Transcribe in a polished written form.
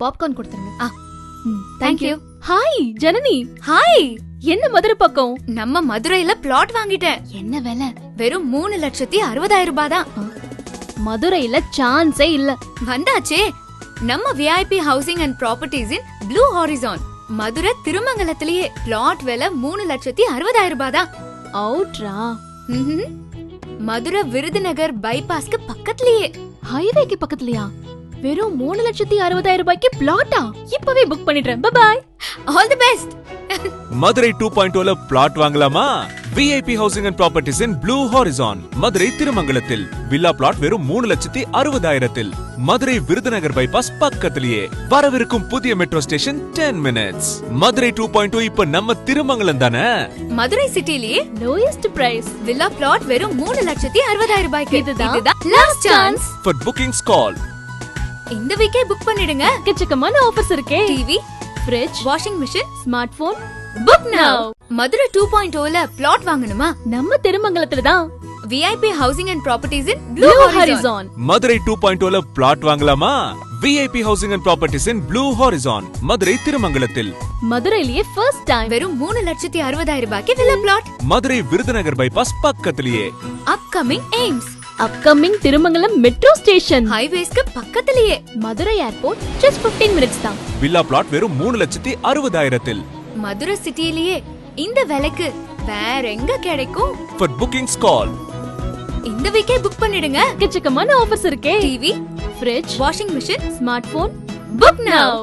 Popcorn கொடுத்துருங்க. Thank you. Hi Janani. Hi. என்ன மதுரை பக்கம்? நம்ம மதுரையில பிளாட் வாங்கிட்டேன். என்ன விலை? வெறும் 3,60,60,000 ரூபாய் தான். மதுரையில சான்ஸே இல்ல. வந்தாச்சே. நம்ம VIP housing and properties in Blue Horizon. Madurai திருமங்கலத்திலேயே பிளாட் விலை 3,60,60,000 ரூபாய் தான். அவுட்ரா. மதுரை விருதுநகர் பைபாஸ்க்கு பக்கத்துலயே. ஹைவேக்கு பக்கத்துலயா? வெறும் 3,60,60,000 ரூபாய்க்கு பிளாட்டா? இப்பவே புக் பண்ணிடுறேன். Bye bye. All the best. Madurai 2.0ல பிளாட் வாங்கலாமா? VIP housing and properties in Blue Horizon Madurai திருமங்கலத்தில் வில்லா பிளாட் வெறும் 3,60,60,000. மதுரை விருதுநகர் பைபாஸ் பக்கத்திலேயே. வரவிருக்கும் புதிய மெட்ரோ ஸ்டேஷன் 10 minutes. மதுரை 2.0 இப்ப நம்ம திருமங்கலம் தானே. மதுரை சிட்டிலேயே லோயஸ்ட் பிரைஸ் வில்லா பிளாட் வெறும் 3,60,60,000 ரூபாய்க்கு. இதுதான் last chance. For bookings call. இந்த வீக்கே புக் பண்ணிடுங்க. எக்கச்சக்கமான ஆஃபர்ஸ் இருக்கே. TV, fridge, washing machine, smart phone. Book now. Madurai 2.0ல பிளாட் வாங்கணுமா? நம்ம திருமங்கலத்துல தான். VIP housing and properties in Blue Horizon. Madurai 2.0ல பிளாட் வாங்கலாமா? VIP housing and properties in Blue Horizon Madurai திருமங்கலத்தில். மதுரையிலேயே ஃபர்ஸ்ட் டைம் வெறும் 3,60,60,000 ரூபாய்க்கு villa plot. Madurai Virudhunagar bypass பக்கத்திலேயே. Upcoming AIIMS. Upcoming Thirumangalam metro station. ஹைவேஸ்க்கு பக்கத்திலேயே. மதுரை ஏர்போர்ட் just 15 minutes தான். வில்லா பிளாட் வெறும் 3,60,60,000. மதுரை சிட்டிலேயே இந்த விலைக்கு வேற எங்க கிடைக்கும்? For bookings call. இந்த வீக்கே புக் பண்ணிடுங்க. எக்கச்சக்கமான ஆஃபர்ஸ் இருக்கே. TV, fridge, washing machine, smart phone. Book நவ.